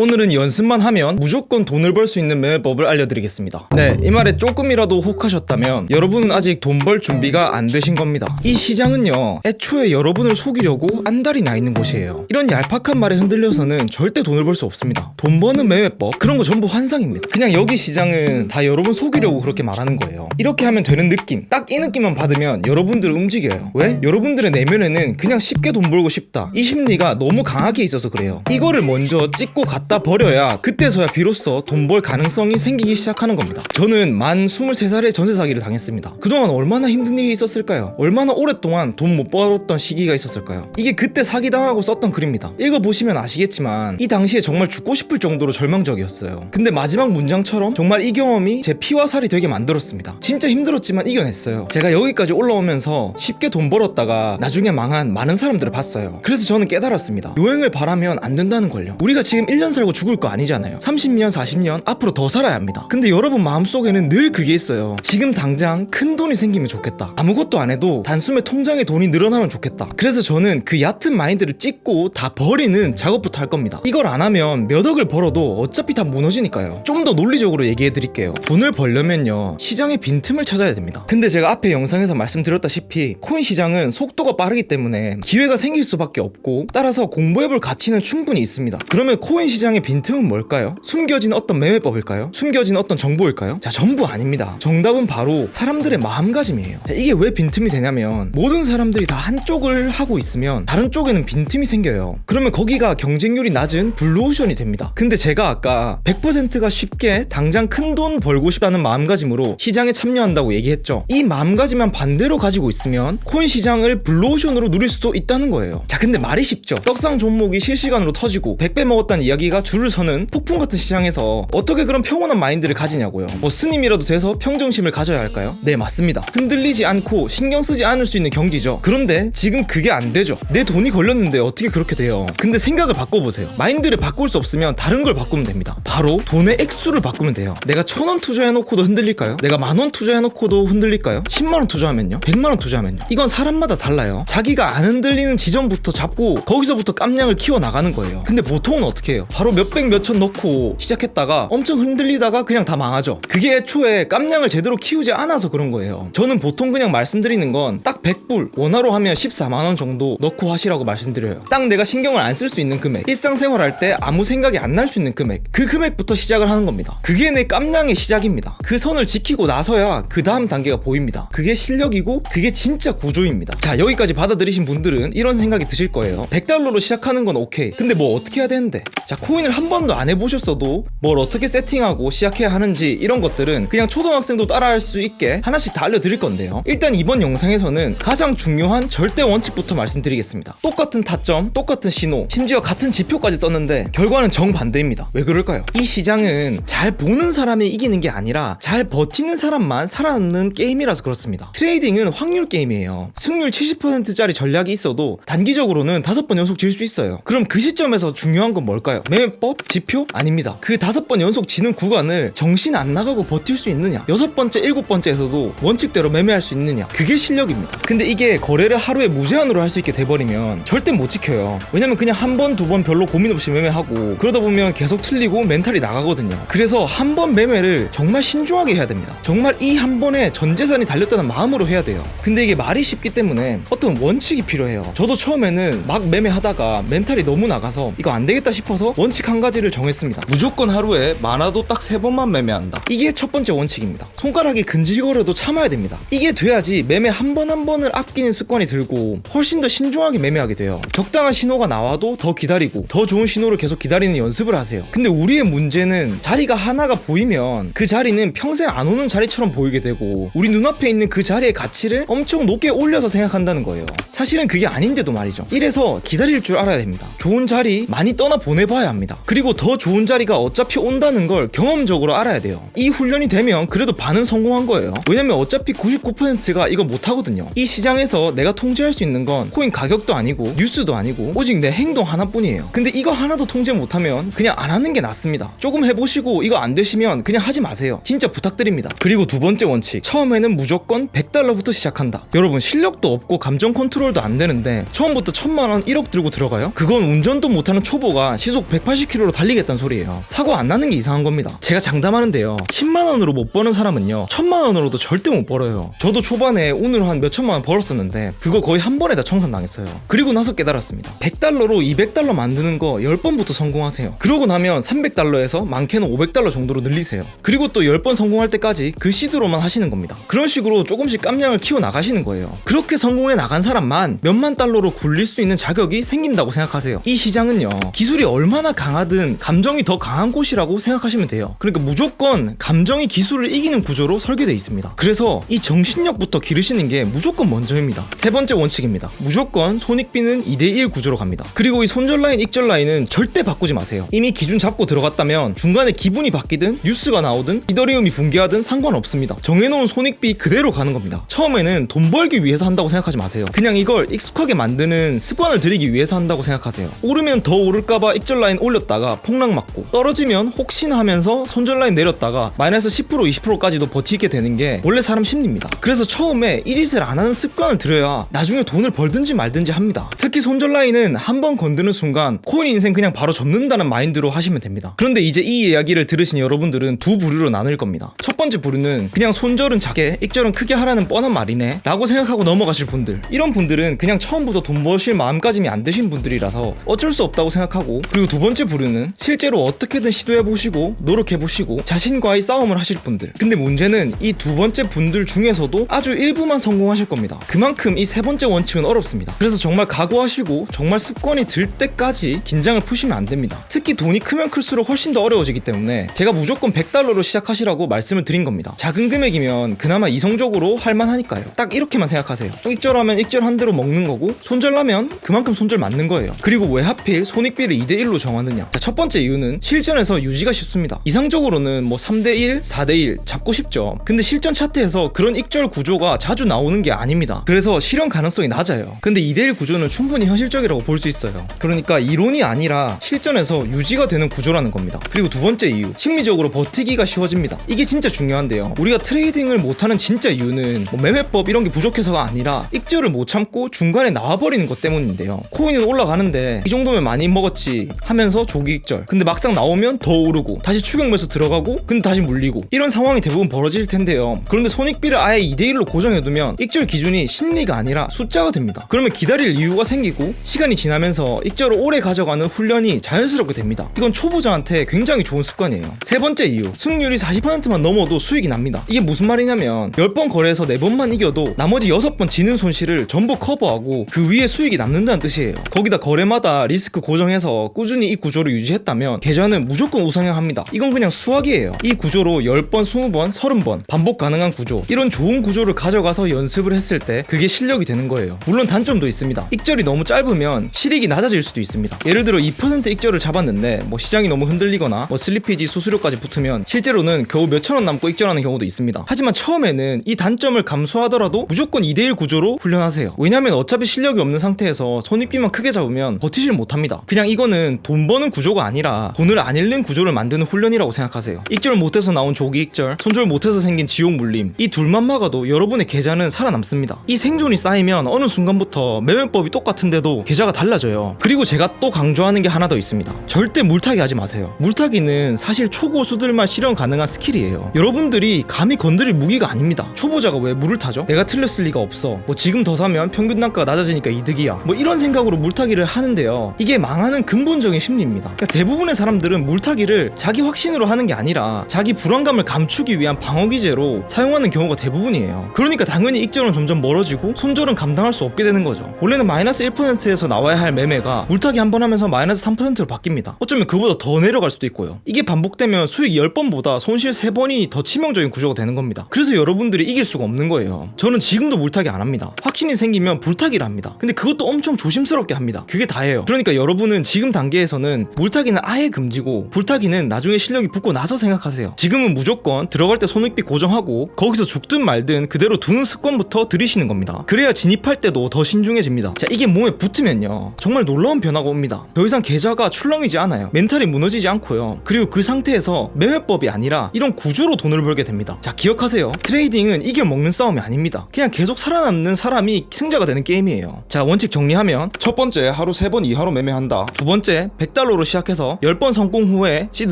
오늘은 연습만 하면 무조건 돈을 벌 수 있는 매매법을 알려드리겠습니다. 네, 이 말에 조금이라도 혹하셨다면 여러분은 아직 돈 벌 준비가 안 되신 겁니다. 이 시장은요, 애초에 여러분을 속이려고 안달이 나 있는 곳이에요. 이런 얄팍한 말에 흔들려서는 절대 돈을 벌 수 없습니다. 돈 버는 매매법, 그런 거 전부 환상입니다. 그냥 여기 시장은 다 여러분 속이려고 그렇게 말하는 거예요. 이렇게 하면 되는 느낌, 딱 이 느낌만 받으면 여러분들은 움직여요. 왜? 여러분들의 내면에는 그냥 쉽게 돈 벌고 싶다, 이 심리가 너무 강하게 있어서 그래요. 이거를 먼저 찍고 갖다 버려야 그때서야 비로소 돈 벌 가능성이 생기기 시작하는 겁니다. 저는 만 23살에 전세 사기를 당했습니다. 그동안 얼마나 힘든 일이 있었을까요? 얼마나 오랫동안 돈 못 벌었던 시기가 있었을까요? 이게 그때 사기당하고 썼던 글입니다. 읽어보시면 아시겠지만 이 당시에 정말 죽고 싶을 정도로 절망적이었어요. 근데 마지막 문장처럼 정말 이 경험이 제 피와 살이 되게 만들었습니다. 진짜 힘들었지만 이겨냈어요. 제가 여기까지 올라오면서 쉽게 돈 벌었다가 나중에 망한 많은 사람들을 봤어요. 그래서 저는 깨달았습니다. 요행을 바라면 안 된다는 걸요. 우리가 지금 1년 살고 죽을 거 아니잖아요. 30년 40년 앞으로 더 살아야 합니다. 근데 여러분 마음속에는 늘 그게 있어요. 지금 당장 큰 돈이 생기면 좋겠다, 아무것도 안 해도 단숨에 통장에 돈이 늘어나면 좋겠다. 그래서 저는 그 얕은 마인드를 찍고 다 버리는 작업부터 할 겁니다. 이걸 안 하면 몇 억을 벌어도 어차피 다 무너지니까요. 좀 더 논리적으로 얘기해 드릴게요. 돈을 벌려면요, 시장의 빈틈을 찾아야 됩니다. 근데 제가 앞에 영상에서 말씀드렸다시피 코인 시장은 속도가 빠르기 때문에 기회가 생길 수밖에 없고, 따라서 공부해볼 가치는 충분히 있습니다. 그러면 코인 시장의 빈틈은 뭘까요? 숨겨진 어떤 매매법일까요? 숨겨진 어떤 정보일까요? 자, 전부 아닙니다. 정답은 바로 사람들의 마음가짐이에요. 자, 이게 왜 빈틈이 되냐면, 모든 사람들이 다 한쪽을 하고 있으면 다른 쪽에는 빈틈이 생겨요. 그러면 거기가 경쟁률이 낮은 블루오션이 됩니다. 근데 제가 아까 100%가 쉽게 당장 큰 돈 벌고 싶다는 마음가짐으로 시장에 참여한다고 얘기했죠. 이 마음가짐만 반대로 가지고 있으면 코인 시장을 블루오션으로 누릴 수도 있다는 거예요. 자, 근데 말이 쉽죠. 떡상 종목이 실시간으로 터지고 100배 먹었다는 이야기가 줄을 서는 폭풍 같은 시장에서 어떻게 그런 평온한 마인드를 가지냐고요. 뭐 스님이라도 돼서 평정심을 가져야 할까요? 네, 맞습니다. 흔들리지 않고 신경 쓰지 않을 수 있는 경지죠. 그런데 지금 그게 안 되죠. 내 돈이 걸렸는데 어떻게 그렇게 돼요? 근데 생각을 바꿔보세요. 마인드를 바꿀 수 없으면 다른 걸 바꾸면 됩니다. 바로 돈의 액수를 바꾸면 돼요. 내가 1000원 투자해놓고도 흔들릴까요? 내가 10,000원 투자해놓고도 흔들릴까요? 10만원 투자하면요? 100만원 투자하면요? 이건 사람마다 달라요. 자기가 안 흔들리는 지점부터 잡고 거기서부터 깜냥을 키워나가는 거예요. 근데 보통은 어떻게 해요? 바로 몇백 몇천 넣고 시작했다가 엄청 흔들리다가 그냥 다 망하죠. 그게 애초에 깜냥을 제대로 키우지 않아서 그런 거예요. 저는 보통 그냥 말씀드리는 건 딱 100불, 원화로 하면 14만원 정도 넣고 하시라고 말씀드려요. 딱 내가 신경을 안 쓸 수 있는 금액, 일상생활할 때 아무 생각이 안 날 수 있는 금액, 그 금액부터 시작을 하는 겁니다. 그게 내 깜냥의 시작입니다. 그 선을 지키고 나서야 그 다음 단계가 보입니다. 그게 실력이고 그게 진짜 구조입니다. 자, 여기까지 받아들이신 분들은 이런 생각이 드실 거예요. 100달러로 시작하는 건 오케이. 근데 뭐 어떻게 해야 되는데? 자, 코인을 한 번도 안 해보셨어도 뭘 어떻게 세팅하고 시작해야 하는지, 이런 것들은 그냥 초등학생도 따라할 수 있게 하나씩 다 알려드릴 건데요. 일단 이번 영상에서는 가장 중요한 절대 원칙부터 말씀드리겠습니다. 똑같은 타점, 똑같은 신호, 심지어 같은 지표까지 썼는데 결과는 정반대입니다. 왜 그럴까요? 이 시장은 잘 보는 사람이 이기는 게 아니라 잘 버티는 사람만 살아남는 게임이라서 그렇습니다. 트레이딩은 확률 게임이에요. 승률 70%짜리 전략이 있어도 단기적으로는 5번 연속 질 수 있어요. 그럼 그 시점에서 중요한 건 뭘까요? 매매법? 지표? 아닙니다. 그 5번 연속 지는 구간을 정신 안 나가고 버틸 수 있느냐, 6번째, 7번째에서도 원칙대로 매매할 수 있느냐, 그게 실력입니다. 근데 이게 거래를 하루에 무제한으로 할 수 있게 돼버리면 절대 못 지켜요. 왜냐면 그냥 한 번, 두 번 별로 고민 없이 매매하고 그러다 보면 계속 틀리고 멘탈이 나가거든요. 그래서 한 번 매매를 정말 신중하게 해야 됩니다. 정말 이 한 번에 전 재산이 달렸다는 마음으로 해야 돼요. 근데 이게 말이 쉽기 때문에 어떤 원칙이 필요해요. 저도 처음에는 막 매매하다가 멘탈이 너무 나가서 이거 안 되겠다 싶어서 원칙 한 가지를 정했습니다. 무조건 하루에 많아도 딱 3번만 매매한다. 이게 첫 번째 원칙입니다. 손가락이 근질거려도 참아야 됩니다. 이게 돼야지 매매 한 번 한 번을 아끼는 습관이 들고 훨씬 더 신중하게 매매하게 돼요. 적당한 신호가 나와도 더 기다리고 더 좋은 신호를 계속 기다리는 연습을 하세요. 근데 우리의 문제는 자리가 하나가 보이면 그 자리는 평생 안 오는 자리처럼 보이게 되고, 우리 눈앞에 있는 그 자리의 가치를 엄청 높게 올려서 생각한다는 거예요. 사실은 그게 아닌데도 말이죠. 이래서 기다릴 줄 알아야 됩니다. 좋은 자리 많이 떠나 보내봐야 합니다. 그리고 더 좋은 자리가 어차피 온다는 걸 경험적으로 알아야 돼요. 이 훈련이 되면 그래도 반은 성공한 거예요. 왜냐면 어차피 99%가 이거 못하거든요. 이 시장에서 내가 통제할 수 있는 건 코인 가격도 아니고 뉴스도 아니고 오직 내 행동 하나뿐이에요. 근데 이거 하나도 통제 못하면 그냥 안 하는 게 낫습니다. 조금 해보시고 이거 안 되시면 그냥 하지 마세요. 진짜 부탁드립니다. 그리고 두 번째 원칙, 처음에는 무조건 100달러부터 시작한다. 여러분, 실력도 없고 감정 컨트롤도 안 되는데 처음부터 1000만원 1억 들고 들어가요? 그건 운전도 못하는 초보가 시속 100 180km로 달리겠다는 소리예요. 사고 안 나는 게 이상한 겁니다. 제가 장담하는데요, 10만원으로 못 버는 사람은요 1000만원으로도 절대 못 벌어요. 저도 초반에 오늘 한 몇천만원 벌었었는데 그거 거의 한 번에 다 청산당했어요. 그리고 나서 깨달았습니다. 100달러로 200달러 만드는 거 10번부터 성공하세요. 그러고 나면 300달러에서 많게는 500달러 정도로 늘리세요. 그리고 또 10번 성공할 때까지 그 시드로만 하시는 겁니다. 그런 식으로 조금씩 깜냥을 키워 나가시는 거예요. 그렇게 성공해 나간 사람만 몇만 달러로 굴릴 수 있는 자격이 생긴다고 생각하세요. 이 시장은요, 기술이 얼마나 강하든 감정이 더 강한 곳이라고 생각하시면 돼요. 그러니까 무조건 감정이 기술을 이기는 구조로 설계되어 있습니다. 그래서 이 정신력부터 기르시는 게 무조건 먼저입니다. 세 번째 원칙입니다. 무조건 손익비는 2대1 구조로 갑니다. 그리고 이 손절 라인, 익절 라인은 절대 바꾸지 마세요. 이미 기준 잡고 들어갔다면 중간에 기분이 바뀌든 뉴스가 나오든 이더리움이 붕괴하든 상관없습니다. 정해놓은 손익비 그대로 가는 겁니다. 처음에는 돈 벌기 위해서 한다고 생각하지 마세요. 그냥 이걸 익숙하게 만드는 습관을 들이기 위해서 한다고 생각하세요. 오르면 더 오를까봐 익절 라인 올렸다가 폭락 맞고, 떨어지면 혹시나 하면서 손절 라인 내렸다가 마이너스 10% 20%까지도 버티게 되는 게 원래 사람 심리입니다. 그래서 처음에 이 짓을 안 하는 습관을 들여야 나중에 돈을 벌든지 말든지 합니다. 특히 손절 라인은 한번 건드는 순간 코인 인생 그냥 바로 접는다는 마인드로 하시면 됩니다. 그런데 이제 이 이야기를 들으신 여러분들은 두 부류로 나눌 겁니다. 첫 번째 부류는 그냥 손절은 작게 익절은 크게 하라는 뻔한 말이네 라고 생각하고 넘어가실 분들, 이런 분들은 그냥 처음부터 돈 버실 마음가짐이 안 되신 분들이라서 어쩔 수 없다고 생각하고, 그리고 두 번째 부류는 실제로 어떻게든 시도해보시고 노력해보시고 자신과의 싸움을 하실 분들. 근데 문제는 이 두 번째 분들 중에서도 아주 일부만 성공하실 겁니다. 그만큼 이 세 번째 원칙은 어렵습니다. 그래서 정말 각오하시고 정말 습관이 들 때까지 긴장을 푸시면 안 됩니다. 특히 돈이 크면 클수록 훨씬 더 어려워지기 때문에 제가 무조건 100달러로 시작하시라고 말씀을 드린 겁니다. 작은 금액이면 그나마 이성적으로 할만하니까요. 딱 이렇게만 생각하세요. 익절하면 익절한 대로 먹는 거고, 손절하면 그만큼 손절 맞는 거예요. 그리고 왜 하필 손익비를 2대1로 정하느냐. 자, 첫 번째 이유는 실전에서 유지가 쉽습니다. 이상적으로는 뭐 3대1, 4대1 잡고 싶죠. 근데 실전 차트에서 그런 익절 구조가 자주 나오는 게 아닙니다. 그래서 실현 가능성이 낮아요. 근데 2대1 구조는 충분히 현실적이라고 볼 수 있어요. 그러니까 이론이 아니라 실전에서 유지가 되는 구조라는 겁니다. 그리고 두 번째 이유, 심리적으로 버티기가 쉬워집니다. 이게 진짜 중요한데요, 우리가 트레이딩을 못하는 진짜 이유는 뭐 매매법 이런 게 부족해서가 아니라 익절을 못 참고 중간에 나와버리는 것 때문인데요. 코인은 올라가는데 이 정도면 많이 먹었지 하면서 조기 익절, 근데 막상 나오면 더 오르고 다시 추격 매수 들어가고 근데 다시 물리고, 이런 상황이 대부분 벌어질 텐데요. 그런데 손익비를 아예 2대1로 고정해두면 익절 기준이 심리가 아니라 숫자가 됩니다. 그러면 기다릴 이유가 생기고 시간이 지나면서 익절을 오래 가져가는 훈련이 자연스럽게 됩니다. 이건 초보자한테 굉장히 좋은 습관이에요. 세 번째 이유, 승률이 40%만 넘어도 수익이 납니다. 이게 무슨 말이냐면 10번 거래해서 4번만 이겨도 나머지 6번 지는 손실을 전부 커버하고 그 위에 수익이 남는다는 뜻이에요. 거기다 거래마다 리스크 고정해서 꾸준히 이 구조를 유지했다면 계좌는 무조건 우상향합니다. 이건 그냥 수학이에요. 이 구조로 10번, 20번, 30번 반복 가능한 구조, 이런 좋은 구조를 가져가서 연습을 했을 때 그게 실력이 되는 거예요. 물론 단점도 있습니다. 익절이 너무 짧으면 실익이 낮아질 수도 있습니다. 예를 들어 2% 익절을 잡았는데 뭐 시장이 너무 흔들리거나 뭐 슬리피지 수수료까지 붙으면 실제로는 겨우 몇천원 남고 익절하는 경우도 있습니다. 하지만 처음에는 이 단점을 감수하더라도 무조건 2대1 구조로 훈련하세요. 왜냐면 어차피 실력이 없는 상태에서 손익비만 크게 잡으면 버티질 못합니다. 그냥 이거는 돈 버는 구조가 아니라 돈을 안 잃는 구조를 만드는 훈련이라고 생각하세요. 익절 못해서 나온 조기 익절, 손절 못해서 생긴 지옥 물림, 이 둘만 막아도 여러분의 계좌는 살아남습니다. 이 생존이 쌓이면 어느 순간부터 매매법이 똑같은데도 계좌가 달라져요. 그리고 제가 또 강조하는 게 하나 더 있습니다. 절대 물타기 하지 마세요. 물타기는 사실 초고수들만 실현 가능한 스킬이에요. 여러분들이 감히 건드릴 무기가 아닙니다. 초보자가 왜 물을 타죠? 내가 틀렸을 리가 없어, 뭐 지금 더 사면 평균 단가가 낮아지니까 이득이야, 뭐 이런 생각으로 물타기를 하는데요, 이게 망하는 근본적인 심리입니다. 그러니까 대부분의 사람들은 물타기를 자기 확신으로 하는 게 아니라 자기 불안감을 감추기 위한 방어기제로 사용하는 경우가 대부분이에요. 그러니까 당연히 익절은 점점 멀어지고 손절은 감당할 수 없게 되는 거죠. 원래는 마이너스 1%에서 나와야 할 매매가 물타기 한 번 하면서 마이너스 3%로 바뀝니다. 어쩌면 그보다 더 내려갈 수도 있고요. 이게 반복되면 수익 10번보다 손실 3번이 더 치명적인 구조가 되는 겁니다. 그래서 여러분들이 이길 수가 없는 거예요. 저는 지금도 물타기 안 합니다. 확신이 생기면 불타기를 합니다. 근데 그것도 엄청 조심스럽게 합니다. 그게 다예요. 그러니까 여러분은 지금 단계에서는 물타기는 아예 금지고 불타기는 나중에 실력이 붙고 나서 생각하세요. 지금은 무조건 들어갈 때 손익비 고정하고 거기서 죽든 말든 그대로 두는 습관부터 들이시는 겁니다. 그래야 진입할 때도 더 신중해집니다. 자, 이게 몸에 붙으면요 정말 놀라운 변화가 옵니다. 더 이상 계좌가 출렁이지 않아요. 멘탈이 무너지지 않고요. 그리고 그 상태에서 매매법이 아니라 이런 구조로 돈을 벌게 됩니다. 자, 기억하세요. 트레이딩은 이겨먹는 싸움이 아닙니다. 그냥 계속 살아남는 사람이 승자가 되는 게임이에요. 자, 원칙 정리하면 첫 번째, 하루 3번 이하로 매매한다. 두 번째, $100로 시작해서 10번 성공 후에 시드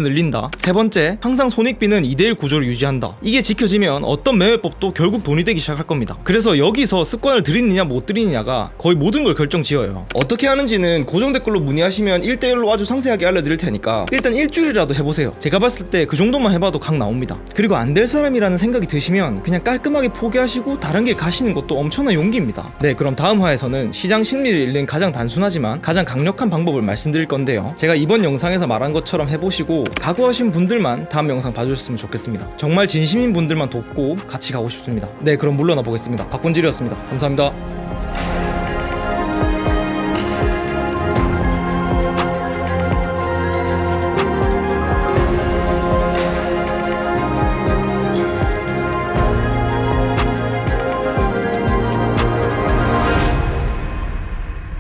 늘린다. 세 번째, 항상 손익비는 2대1 구조를 유지한다. 이게 지켜지면 어떤 매매법도 결국 돈이 되기 시작할 겁니다. 그래서 여기서 습관을 들이느냐 못 들이느냐가 거의 모든 걸 결정지어요. 어떻게 하는지는 고정 댓글로 문의하시면 1대1로 아주 상세하게 알려드릴 테니까 일단 일주일이라도 해보세요. 제가 봤을 때 그 정도만 해봐도 각 나옵니다. 그리고 안 될 사람이라는 생각이 드시면 그냥 깔끔하게 포기하시고 다른 길 가시는 것도 엄청난 용기입니다. 네, 그럼 다음 화에서는 시장 심리를 읽는 가장 단순하지만 가장 강력한 방법을 말씀드릴 건데요. 제가 이번 영상에서 말한 것처럼 해보시고 각오하신 분들만 다음 영상 봐주셨으면 좋겠습니다. 정말 진심인 분들만 돕고 같이 가고 싶습니다. 네, 그럼 물러나 보겠습니다. 박군질이었습니다. 감사합니다.